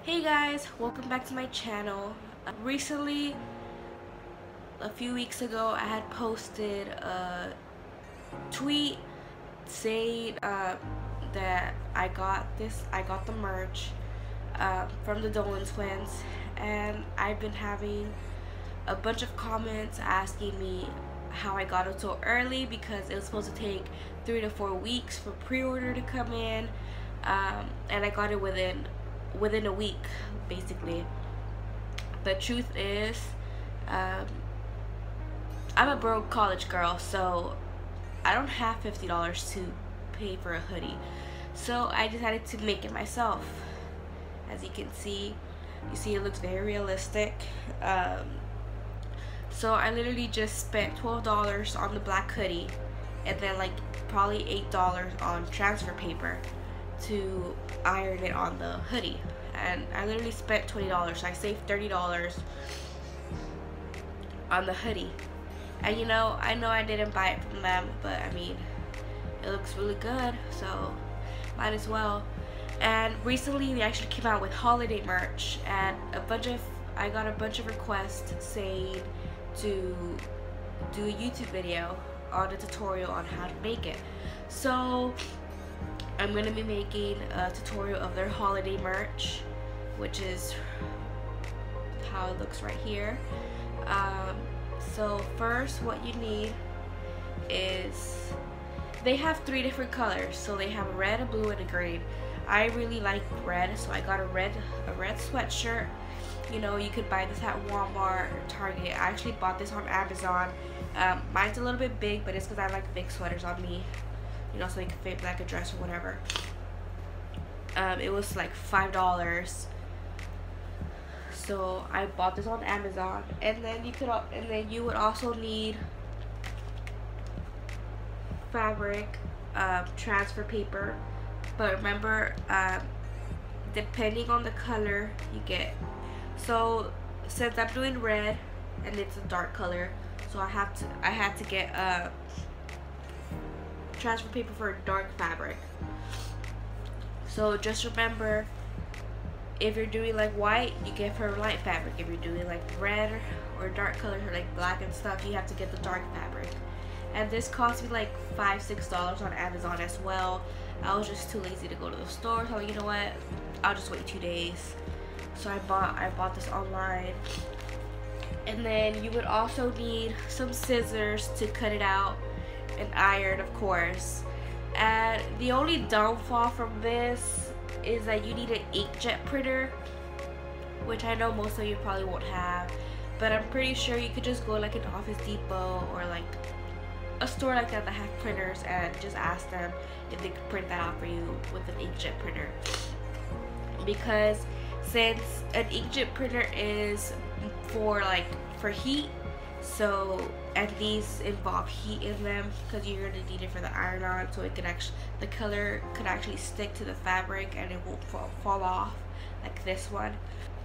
Hey guys, welcome back to my channel. Recently, a few weeks ago, I had posted a tweet saying that I got the merch from the Dolan twins, and I've been having a bunch of comments asking me how I got it so early because it was supposed to take 3 to 4 weeks for pre-order to come in, and I got it within a week, basically. The truth is, I'm a broke college girl, so I don't have $50 to pay for a hoodie. So I decided to make it myself. As you can see, it looks very realistic. So I literally just spent $12 on the black hoodie, and then like probably $8 on transfer paper to iron it on the hoodie. And I literally spent $20, so I saved $30 on the hoodie. And I know I didn't buy it from them, but I mean, it looks really good, so might as well. And recently they actually came out with holiday merch, and I got a bunch of requests saying to do a YouTube video on a tutorial on how to make it. So I'm going to be making a tutorial of their holiday merch, which is how it looks right here. So first, what you need is, they have 3 different colors. So they have a red, a blue, and a green. I really like red, so I got a red sweatshirt. You could buy this at Walmart or Target. I actually bought this on Amazon. Mine's a little bit big, but it's because I like big sweaters on me, so it can fit like a dress or whatever. It was like $5, so I bought this on Amazon. And then you would also need fabric, transfer paper. But remember, depending on the color you get. So since I'm doing red and it's a dark color, so I had to get transfer paper for dark fabric. So just remember, if you're doing like white, you get for light fabric. If you're doing like red or dark colors or like black and stuff, you have to get the dark fabric. And this cost me like $5-6 on Amazon as well. I was just too lazy to go to the store, so you know what, I'll just wait 2 days. So I bought this online. And then you would also need some scissors to cut it out, and iron, of course. And the only downfall from this is that you need an inkjet printer, which I know most of you probably won't have, but I'm pretty sure you could just go like an Office Depot or like a store like that have printers and just ask them if they could print that out for you with an inkjet printer. Because since an inkjet printer is for heat, so, and these involve heat in them because you're gonna need it for the iron-on, so the color could actually stick to the fabric and it won't fall off like this one.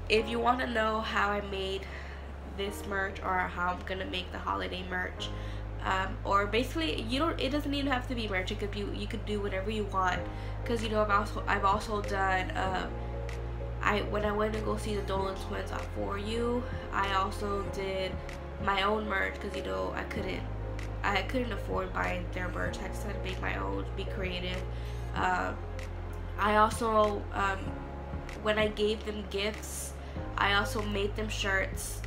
If you want to know how I made this merch, or how I'm gonna make the holiday merch, or basically it doesn't even have to be merch. It could be, you could do whatever you want, because I've also done when I went to go see the Dolan twins at For You, I also did my own merch because I couldn't afford buying their merch. I just had to make my own, be creative. I also when I gave them gifts, I also made them shirts.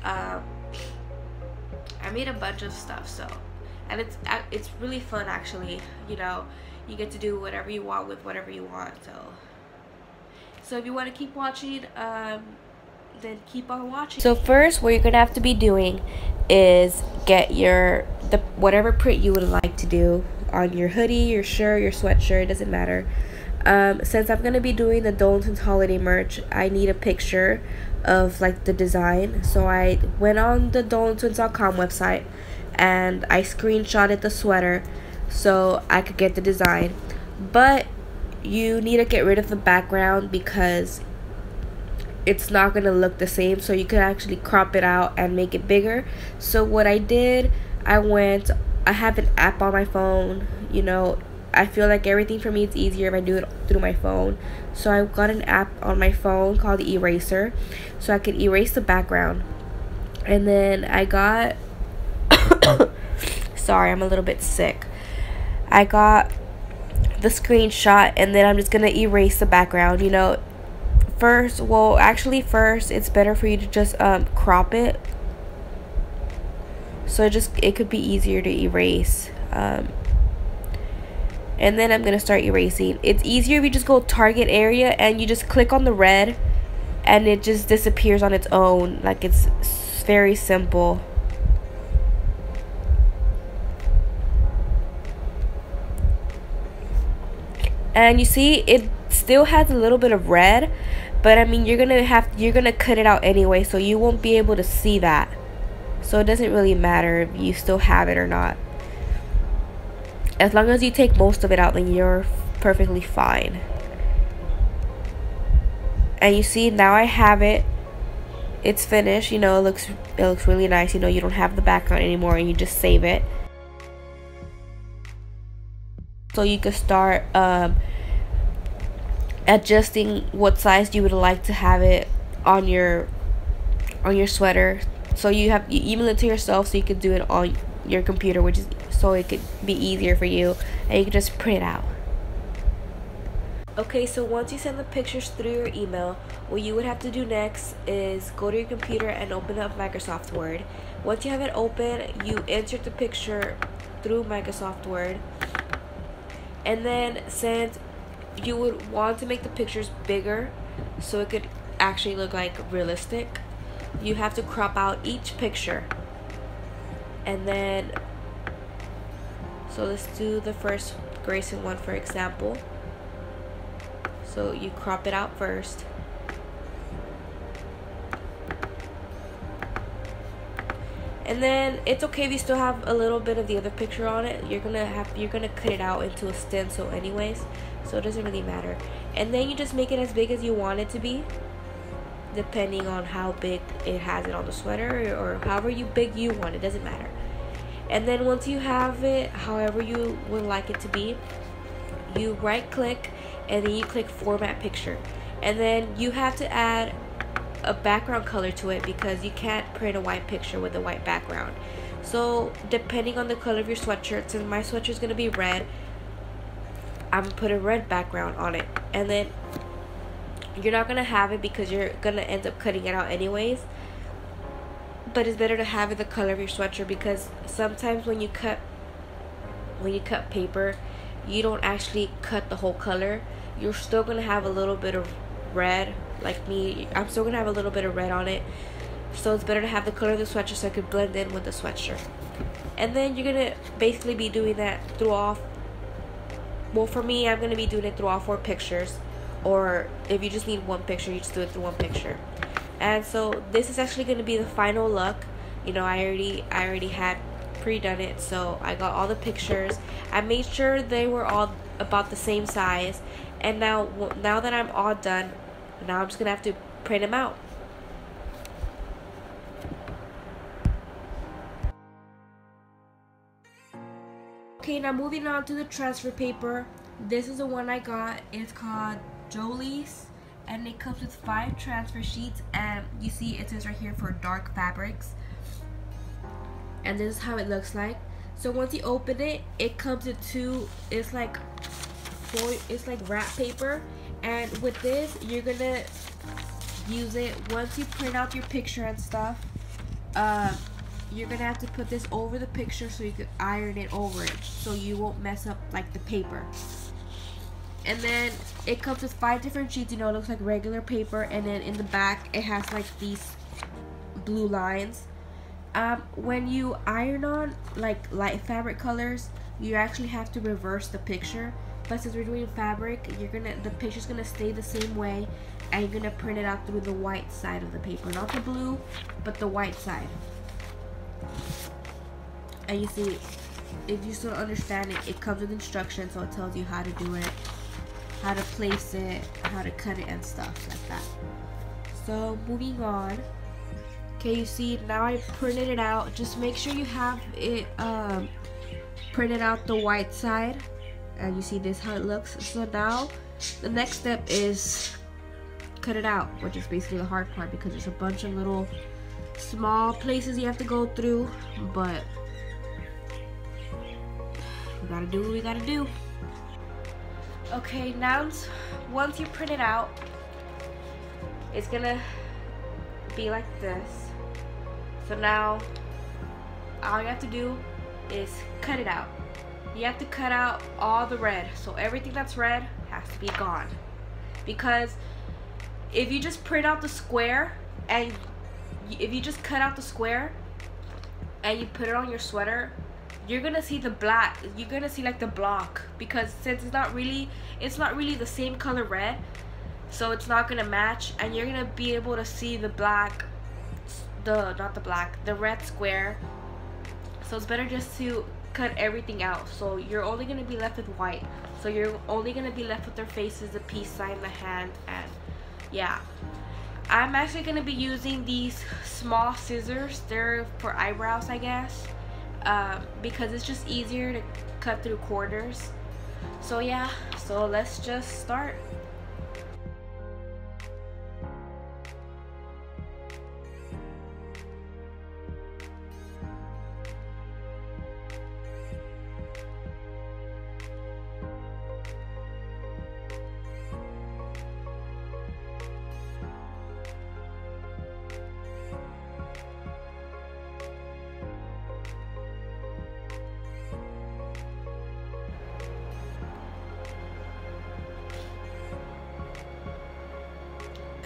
I made a bunch of stuff, so, and it's really fun actually. You get to do whatever you want with whatever you want. So if you want to keep watching, then keep on watching. So first, what you're gonna have to be doing is get whatever print you would like to do on your hoodie, your shirt, your sweatshirt, doesn't matter. Since I'm gonna be doing the Dolan holiday merch, I need a picture of like the design. So I went on the dolantwins.com website and I screenshotted the sweater so I could get the design. But you need to get rid of the background because it's not gonna look the same, so you could actually crop it out and make it bigger. So what I did, I have an app on my phone, I feel like everything for me is easier if I do it through my phone. So I got an app on my phone called Eraser, so I can erase the background. And then I got sorry, I'm a little bit sick. I got the screenshot, and then I'm just gonna erase the background. You know, first it's better for you to just crop it, so it could be easier to erase. And then I'm gonna start erasing. It's easier if you just go target area and you just click on the red and it just disappears on its own. Like, it's very simple. And you see it still has a little bit of red, but I mean, you're gonna cut it out anyway, so you won't be able to see that. So it doesn't really matter if you still have it or not. As long as you take most of it out, then you're perfectly fine. And you see, now I have it. It's finished. You know, it looks really nice. You know, you don't have the background anymore, and you just save it. So you can start adjusting what size you would like to have it on your sweater. So you email it to yourself, so you can do it on your computer, which is so it could be easier for you, and you can just print it out. Okay, so once you send the pictures through your email, what you would have to do next is go to your computer and open up Microsoft Word. Once you have it open, you insert the picture through Microsoft Word, and then since you would want to make the pictures bigger so it could actually look like realistic, you have to crop out each picture. And then, so let's do the first Grayson one for example. So you crop it out first. And then it's okay if you still have a little bit of the other picture on it. You're gonna cut it out into a stencil anyways, so it doesn't really matter. And then you just make it as big as you want it to be, depending on how big it has it on the sweater, or however big you want it, doesn't matter. And then once you have it however you would like it to be, you right click and then you click format picture, and then you have to add a background color to it because you can't print a white picture with a white background. So depending on the color of your sweatshirt, since my sweatshirt is going to be red, I'm going to put a red background on it. And then you're not going to have it because you're going to end up cutting it out anyways, but it's better to have it the color of your sweatshirt, because sometimes when you cut paper, you don't actually cut the whole color. You're still going to have a little bit of red. Like me, I'm still going to have a little bit of red on it, so it's better to have the color of the sweatshirt so it could blend in with the sweatshirt. And then you're going to basically be doing that through all, well, for me, I'm going to be doing it through all 4 pictures, or if you just need one picture, you just do it through one picture. And so this is actually going to be the final look. You know, I already had pre-done it, so I got all the pictures. I made sure they were all about the same size, and now that I'm all done, now I'm just gonna have to print them out. Okay, now moving on to the transfer paper. This is the one I got. It's called Jolie's, and it comes with 5 transfer sheets, and you see it says right here for dark fabrics. And this is how it looks like. So once you open it, it comes in 2, it's like wrap paper, and with this you're gonna use it once you print out your picture and stuff. You're gonna have to put this over the picture so you can iron it over it, so you won't mess up like the paper. And then it comes with 5 different sheets. You know, it looks like regular paper, and then in the back it has like these blue lines. When you iron on like light fabric colors, you actually have to reverse the picture. But since we're doing fabric, the picture's gonna stay the same way, and you're gonna print it out through the white side of the paper, not the blue, but the white side. And you see, if you still understand it, it comes with instructions, so it tells you how to do it, how to place it, how to cut it, and stuff like that. So moving on. Okay, you see, now I printed it out. Just make sure you have it printed out the white side and you see this how it looks. So now the next step is cut it out, which is basically the hard part because there's a bunch of little small places you have to go through, but we gotta do what we gotta do. Okay, now once you print it out, it's gonna be like this. So now all you have to do is cut it out. You have to cut out all the red, so everything that's red has to be gone, because if you just print out the square and if you just cut out the square and you put it on your sweater, you're gonna see the black, you're gonna see like the block, because since it's not really the same color red, so it's not gonna match, and you're gonna be able to see the black, the red square. So it's better just to cut everything out. So you're only gonna be left with white, so you're only gonna be left with their faces, the peace sign, the hand, and yeah. I'm actually gonna be using these small scissors. They're for eyebrows, I guess, because it's just easier to cut through corners. So yeah, so let's just start.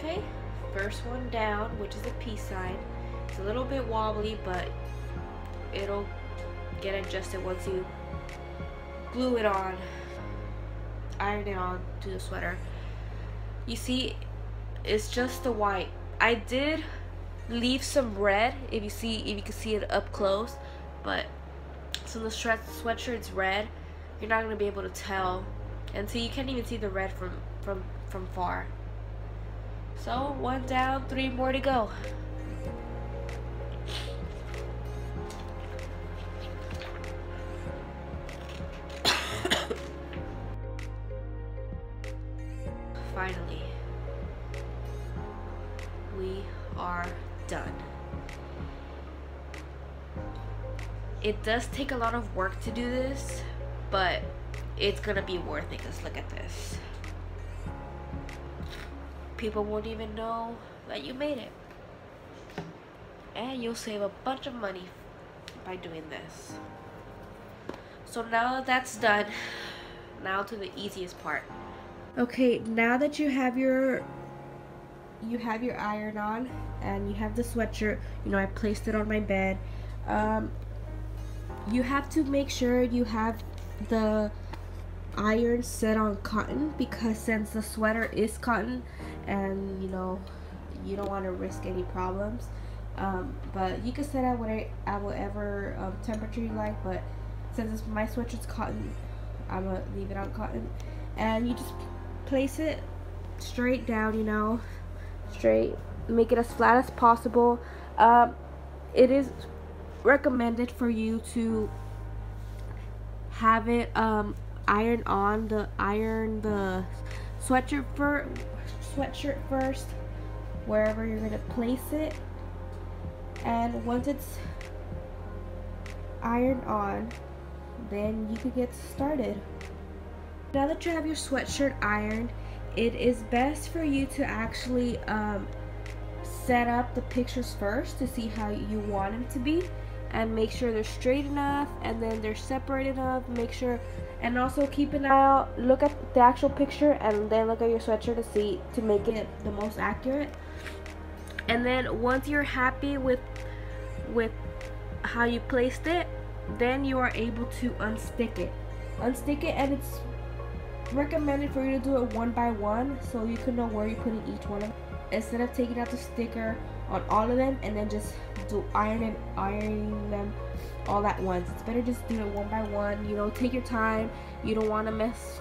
Okay, first one down, which is a peace sign. It's a little bit wobbly, but it'll get adjusted once you glue it on, iron it on to the sweater. You see, it's just the white. I did leave some red, if you can see it up close, but since the sweatshirt's red, you're not gonna be able to tell, and so you can't even see the red from far. So one down, 3 more to go. Finally, we are done. It does take a lot of work to do this, but it's gonna be worth it, because look at this. People won't even know that you made it, and you'll save a bunch of money by doing this. So now that that's done, now to the easiest part. Okay, now that you have your iron on and you have the sweatshirt, you know, I placed it on my bed. You have to make sure you have the iron set on cotton, because since the sweater is cotton, and you know, you don't want to risk any problems, but you can set at whatever temperature you like, but since my sweater's cotton, I'm gonna leave it on cotton. And you just place it straight down, you know, straight, make it as flat as possible. It is recommended for you to have it iron the sweatshirt first, wherever you're gonna place it, and once it's ironed on, then you can get started. Now that you have your sweatshirt ironed, it is best for you to actually set up the pictures first to see how you want them to be, and make sure they're straight enough, and then they're separate enough. Make sure, and also keep an eye out, look at the actual picture and then look at your sweatshirt to make it the most accurate. And then once you're happy with how you placed it, then you are able to unstick it, and it's recommended for you to do it one by one, so you can know where you're putting each one of them, instead of taking out the sticker on all of them and then just ironing them all at once. It's better just do it one by one. You know, take your time. You don't want to mess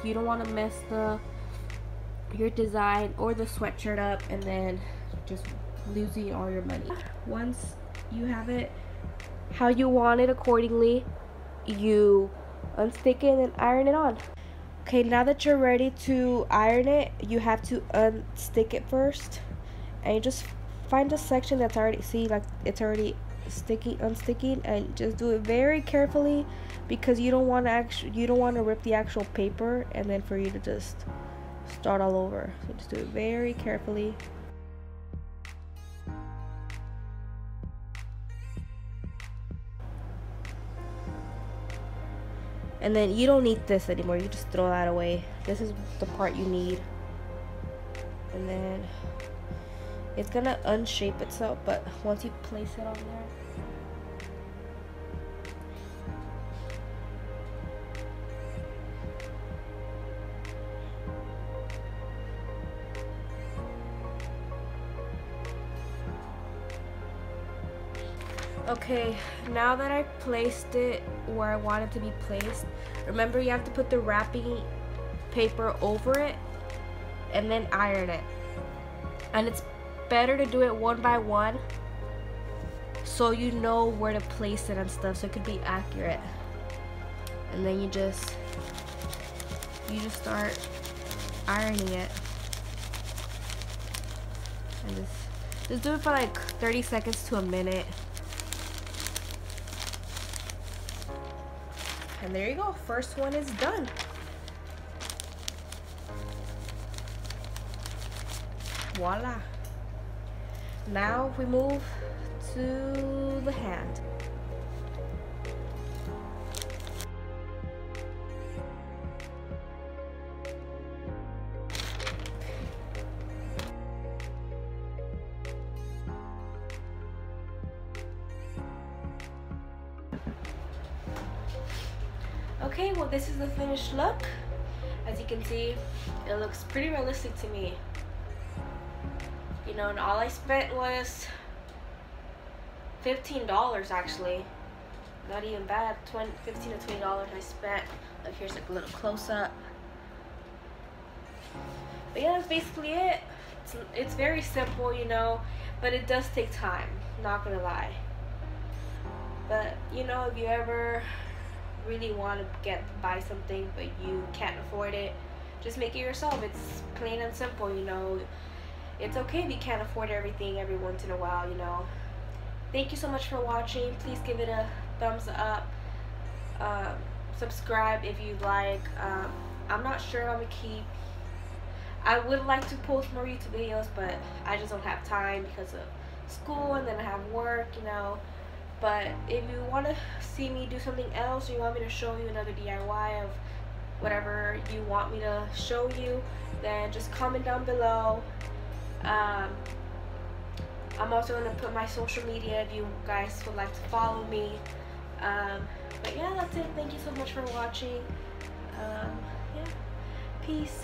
your design or the sweatshirt up and then just losing all your money. Once you have it how you want it accordingly, you unstick it and iron it on. Okay, now that you're ready to iron it, you have to unstick it first, and you just find a section that's already, see, like it's already sticky, unsticking, and just do it very carefully because you don't want to rip the actual paper and then for you to just start all over. So just do it very carefully. And then you don't need this anymore, you just throw that away. This is the part you need. And then it's gonna unshape itself, but once you place it on there, okay, now that I placed it where I want it to be placed, remember you have to put the wrapping paper over it and then iron it. And it's better to do it one by one so you know where to place it and stuff, so it could be accurate. And then you just start ironing it. And just do it for like 30 seconds to a minute. And there you go, first one is done. Voila. Now we move to the hand. Okay, well this is the finished look. As you can see, it looks pretty realistic to me. You know, and all I spent was $15 actually. Not even bad. $15 to $20 I spent. Look, here's like a little close up. But yeah, that's basically it. It's very simple, you know, but it does take time, not gonna lie. But you know, if you ever really want to buy something but you can't afford it, just make it yourself. It's plain and simple, you know. It's okay if you can't afford everything every once in a while, you know. Thank you so much for watching. Please give it a thumbs up. Subscribe if you like. I'm not sure I'm gonna keep. I would like to post more YouTube videos, but I just don't have time because of school, and then I have work, you know. But if you want to see me do something else, or you want me to show you another DIY of whatever you want me to show you, then just comment down below. I'm also going to put my social media if you guys would like to follow me. But yeah, that's it. Thank you so much for watching. Yeah, peace.